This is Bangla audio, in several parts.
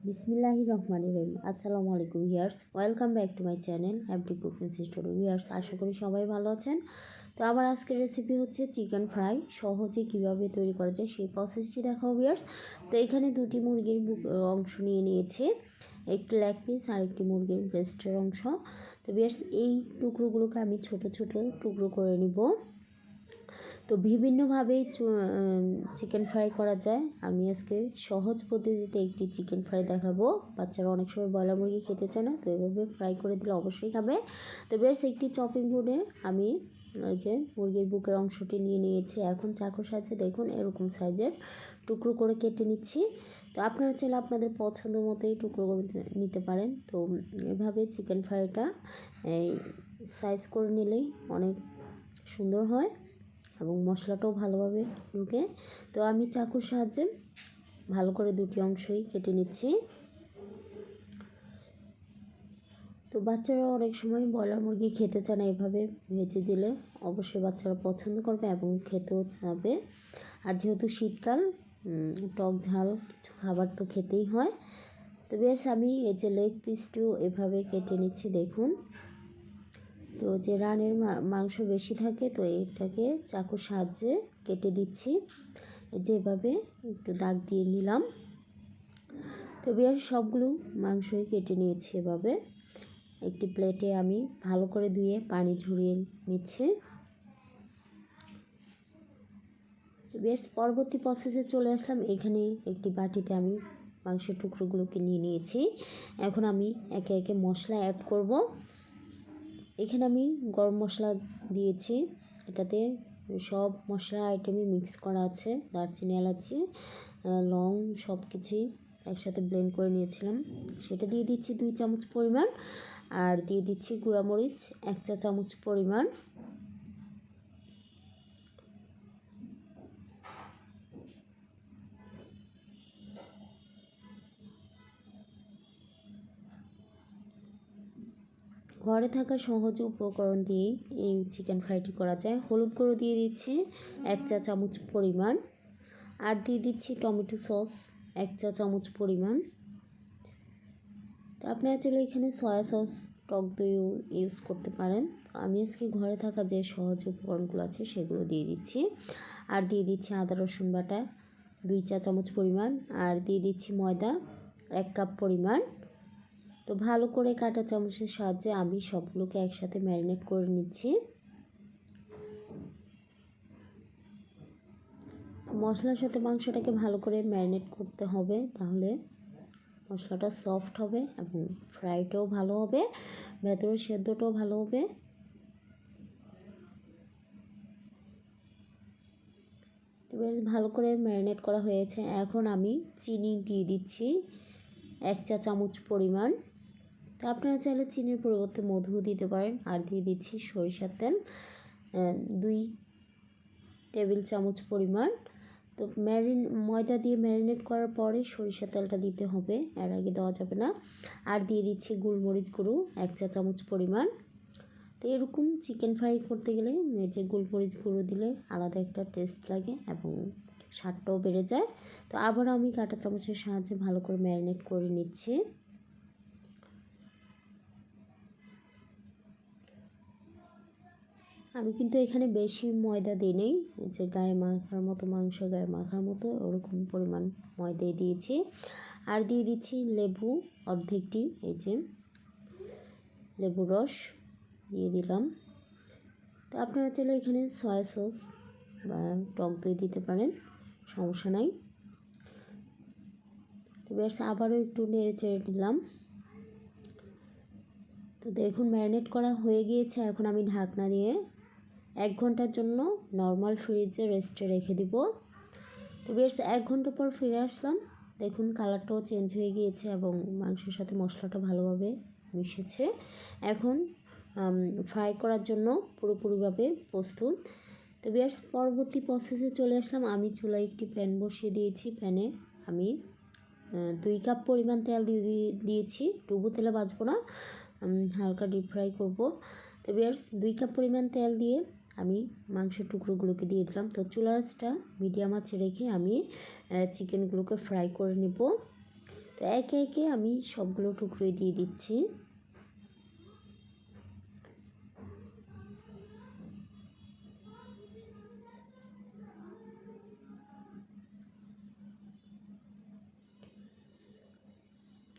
বিসমিল্লাহির রহমানির রহিম। আসসালামু আলাইকুম viewers, welcome back to my channel happy cooking story. Viewers, আশা করি সবাই ভালো আছেন। তো আমার আজকের রেসিপি হচ্ছে চিকেন ফ্রাই। সহজে কিভাবে তৈরি করা যায় সেই প্রসেসটি দেখাবো ভিউয়ার্স। তো এখানে দুটি মুরগির অংশ নিয়ে নিয়েছে, একটি লেগ পিস আর একটি মুরগির ব্রেস্টের অংশ। তো ভিউয়ার্স, এই টুকরোগুলোকে আমি ছোট ছোট টুকরো করে নিব। তো বিভিন্নভাবেই চিকেন ফ্রাই করা যায়। আমি আজকে সহজ পদ্ধতিতে একটি চিকেন ফ্রাই দেখাবো। বাচ্চারা অনেক সময় ব্রয়লার মুরগি খেতে চায় না, তো এভাবে ফ্রাই করে দিলে অবশ্যই খাবে। তো বেশ একটি চপিং বোর্ডে আমি ওই যে মুরগির বুকের অংশটি নিয়ে নিয়েছি। এখন চাকুর সাহায্যে দেখুন এরকম সাইজের টুকরো করে কেটে নিচ্ছি। তো আপনারা চাইলে আপনাদের পছন্দ মতোই টুকরো করে নিতে পারেন। তো এভাবে চিকেন ফ্রাইটা এই সাইজ করে নিলেই অনেক সুন্দর হয় এবং মশলাটাও ভালোভাবে ঢুকে। তো আমি চাকুর সাহায্যে ভালো করে দুটি অংশই কেটে নিচ্ছি। তো বাচ্চারা অনেক সময় ব্রয়লার মুরগি খেতে চায় না, এভাবে ভেজে দিলে অবশ্যই বাচ্চারা পছন্দ করবে এবং খেতেও চাবে। আর যেহেতু শীতকাল, টক ঝাল কিছু খাবার তো খেতেই হয়। তো বেশ আমি এই যে লেগ পিসটিও এভাবে কেটে নিচ্ছি দেখুন। তো যে রানের মাংস বেশি থাকে, তো এটাকে চাকুর সাহায্যে কেটে দিচ্ছি। যেভাবে একটু দাগ দিয়ে নিলাম। তো বেশ সবগুলো মাংসই কেটে নিয়েছি। এভাবে একটি প্লেটে আমি ভালো করে ধুয়ে পানি ঝরিয়ে নিচ্ছি। বেশ পরবর্তী প্রসেসে চলে আসলাম। এখানে একটি বাটিতে আমি মাংসের টুকরোগুলোকে নিয়ে নিয়েছি। এখন আমি একে একে মশলা অ্যাড করব। এখানে আমি গরম মশলা দিয়েছি, এটাতে সব মশলা আইটেমই মিক্স করা আছে। দারচিনি, এলাচি, লং সব কিছুই একসাথে ব্লেন্ড করে নিয়েছিলাম। সেটা দিয়ে দিচ্ছি 2 চামচ পরিমাণ, আর দিয়ে দিচ্ছি গুঁড়ামরিচ 1 চা চামচ পরিমাণ। ঘরে থাকা সহজ উপকরণ দিয়ে এই চিকেন ফ্রাইটি করা যায়। হলুদ গুঁড়ো দিয়ে দিচ্ছি 1 চা চামচ পরিমাণ, আর দিয়ে দিচ্ছি টমেটো সস 1 চা চামচ পরিমাণ। তো আপনারা চাইলে এখানে সয়া সস, টক দইও ইউজ করতে পারেন। আমি আজকে ঘরে থাকা যে সহজ উপকরণগুলো আছে সেগুলো দিয়ে দিচ্ছি। আর দিয়ে দিচ্ছি আদা রসুন বাটা 2 চা চামচ পরিমাণ, আর দিয়ে দিচ্ছি ময়দা 1 কাপ পরিমাণ। তো ভালো করে কাঁটা চামচের সাহায্যে আমি সবগুলোকে একসাথে ম্যারিনেট করে নিচ্ছি। মশলার সাথে মাংসটাকে ভালো করে ম্যারিনেট করতে হবে, তাহলে মশলাটা সফট হবে এবং ফ্রাইটাও ভালো হবে, ভেতরের সেদ্ধটাও ভালো হবে। তো বেশ ভালো করে ম্যারিনেট করা হয়েছে। এখন আমি চিনি দিয়ে দিচ্ছি 1 চা চামচ পরিমাণ। তো আপনারা চাইলে চিনির পরিবর্তে মধু দিতে পারেন। আর দিয়ে দিচ্ছি সরিষার তেল 2 টেবিল চামচ পরিমাণ। তো ময়দা দিয়ে ম্যারিনেট করার পরে সরিষার তেলটা দিতে হবে, এর আগে দেওয়া যাবে না। আর দিয়ে দিচ্ছি গোলমরিচ গুঁড়ো 1 চা চামচ পরিমাণ। তো এরকম চিকেন ফ্রাই করতে গেলে যে গোলমরিচ গুঁড়ো দিলে আলাদা একটা টেস্ট লাগে এবং স্বাদটাও বেড়ে যায়। তো আবার আমি কাঁটা চামচের সাহায্যে ভালো করে ম্যারিনেট করে নিচ্ছি। আমি কিন্তু এখানে বেশি ময়দা দিই নেই, যে গায়ে মাখার মতো, মাংস গায়ে মাখার মতো ওরকম পরিমাণ ময়দাই দিয়েছি। আর দিয়ে দিচ্ছি লেবু অর্ধেকটি, এই যে লেবুর রস দিয়ে দিলাম। তো আপনারা চাইলে এখানে সয়া সস বা টক দই দিতে পারেন, সমস্যা নাই। তো বেশ আবারও একটু নেড়ে চেড়ে দিলাম। তো দেখুন ম্যারিনেট করা হয়ে গিয়েছে। এখন আমি ঢাকনা দিয়ে 1 ঘন্টার জন্য নর্মাল ফ্রিজে রেস্টে রেখে দিব। তো বেশ 1 ঘন্টা পর ফিরে আসলাম। দেখুন কালারটাও চেঞ্জ হয়ে গিয়েছে এবং মাংসের সাথে মশলাটা ভালোভাবে মিশেছে। এখন ফ্রাই করার জন্য পুরোপুরিভাবে প্রস্তুত। তো বেশ পরবর্তী প্রসেসে চলে আসলাম। আমি চুলায় একটি প্যান বসিয়ে দিয়েছি। প্যানে আমি 2 কাপ পরিমাণ তেল দিয়েছি। ডুবো তেলে ভাজবো না, হালকা ডিপ ফ্রাই করব। তো বেশ 2 কাপ পরিমাণ তেল দিয়ে আমি মাংসের টুকরোগুলোকে দিয়ে দিলাম। তো চুলার আঁচটা মিডিয়াম আঁচে রেখে আমি চিকেনগুলোকে ফ্রাই করে নেব। তো তো একে একে আমি সবগুলো টুকরোই দিয়ে দিচ্ছি।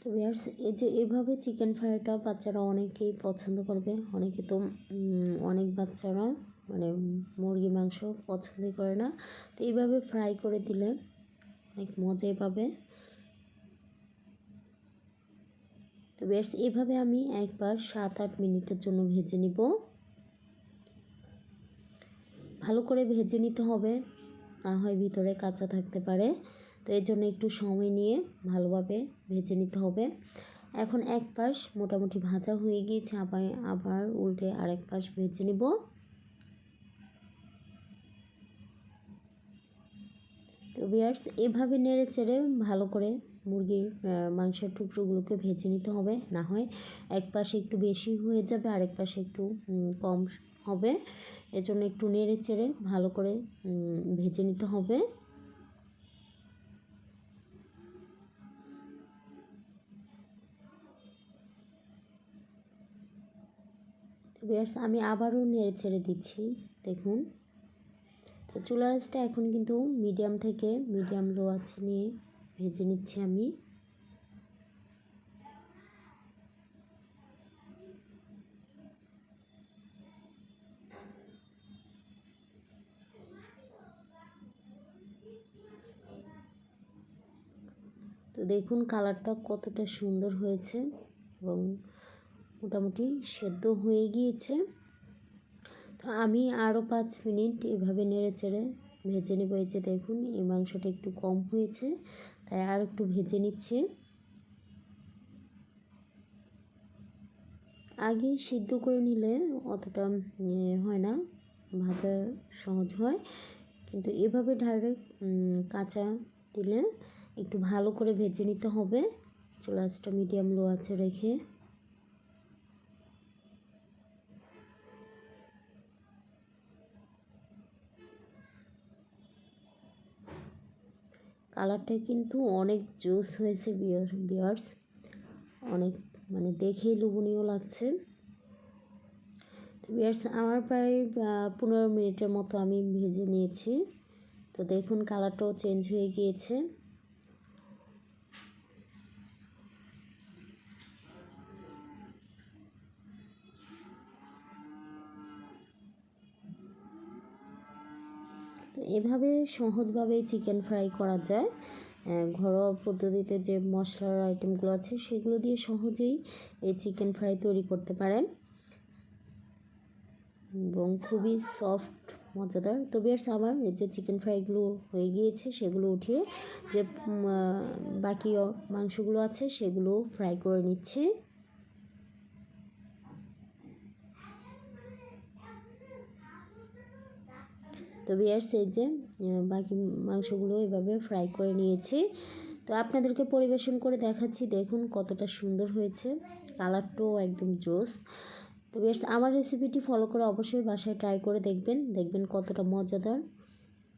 তো ভিউয়ার্স, এই যে এভাবে চিকেন ফ্রাইটা বাচ্চারা অনেকেই পছন্দ করবে। অনেকে তো অনেক বাচ্চারা মানে মুরগির মাংস পছন্দই করে না। তো এইভাবে ফ্রাই করে দিলে অনেক মজাই পাবে। তো ভিউয়ার্স, এভাবে আমি একবার 7-8 মিনিটের জন্য ভেজে নিব। ভালো করে ভেজে নিতে হবে, না হয় ভিতরে কাঁচা থাকতে পারে। তো এর জন্য একটু সময় নিয়ে ভালোভাবে ভেজে নিতে হবে। এখন এক পাশ মোটামুটি ভাজা হয়ে গিয়েছে, আবার উল্টে আরেক পাশ ভেজে নিব। তো ভিউয়ার্স, এভাবে নেড়ে চেড়ে ভালো করে মুরগির মাংসের টুকরোগুলোকে ভেজে নিতে হবে, না হয় এক পাশে একটু বেশি হয়ে যাবে, আরেক পাশে একটু কম হবে। এজন্য একটু নেড়ে চেড়ে ভালো করে ভেজে নিতে হবে। ভিউয়ার্স, আমি আবারও নেড়ে চেড়ে দিচ্ছি, দেখুন। তো চুলার আঁচটা এখন কিন্তু মিডিয়াম থেকে মিডিয়াম লো আঁচে নিয়ে ভেজে নিচ্ছি আমি। তো দেখুন কালারটা কতটা সুন্দর হয়েছে এবং মোটামুটি সেদ্ধ হয়ে গিয়েছে। তো আমি আরও 5 মিনিট এভাবে নেড়ে চেড়ে ভেজে নেব। এই যে দেখুন, এই মাংসটা একটু কম হয়েছে, তাই আর একটু ভেজে নিচ্ছি। আগে সিদ্ধ করে নিলে অতটা হয় না, ভাজা সহজ হয়, কিন্তু এভাবে ডাইরেক্ট কাঁচা দিলে একটু ভালো করে ভেজে নিতে হবে। চুলার আঁচটা মিডিয়াম লো আঁচে রেখে। কালারটা কিন্তু অনেক জোস হয়েছে ভিউয়ার্স, অনেক মানে দেখেই লোভনীয় লাগছে। তো ভিউয়ার্স, আমার প্রায় 15 মিনিটের মতো আমি ভেজে নিয়েছি। তো দেখুন কালারটাও চেঞ্জ হয়ে গিয়েছে। তো এভাবে সহজভাবেই চিকেন ফ্রাই করা যায়। ঘরোয়া পদ্ধতিতে যে মশলার আইটেমগুলো আছে সেগুলো দিয়ে সহজেই এই চিকেন ফ্রাই তৈরি করতে পারেন এবং খুবই সফট মজাদার। তো ভিউয়ার্স, আমার এই যে চিকেন ফ্রাইগুলো হয়ে গিয়েছে, সেগুলো উঠিয়ে যে বাকি মাংসগুলো আছে সেগুলো ফ্রাই করে নিচ্ছি। তো ভিউয়ার্স, এই যে বাকি মাংসগুলো এভাবে ফ্রাই করে নিয়েছি। তো আপনাদেরকে পরিবেশন করে দেখাচ্ছি, দেখুন কতটা সুন্দর হয়েছে, কালারটাও একদম জোস। তো ভিউয়ার্স, আমার রেসিপিটি ফলো করে অবশ্যই বাসায় ট্রাই করে দেখবেন কতটা মজাদার,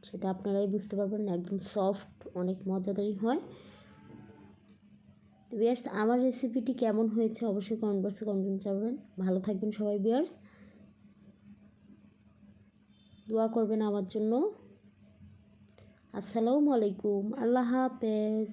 সেটা আপনারাই বুঝতে পারবেন। একদম সফট, অনেক মজাদারই হয়। তো ভিউয়ার্স, আমার রেসিপিটি কেমন হয়েছে অবশ্যই কমেন্ট বক্সে কমেন্ট করবেন। ভালো থাকবেন সবাই ভিউয়ার্স, দোয়া করবেন আমার জন্য। আসসালামু আলাইকুম, আল্লাহ হাফেজ।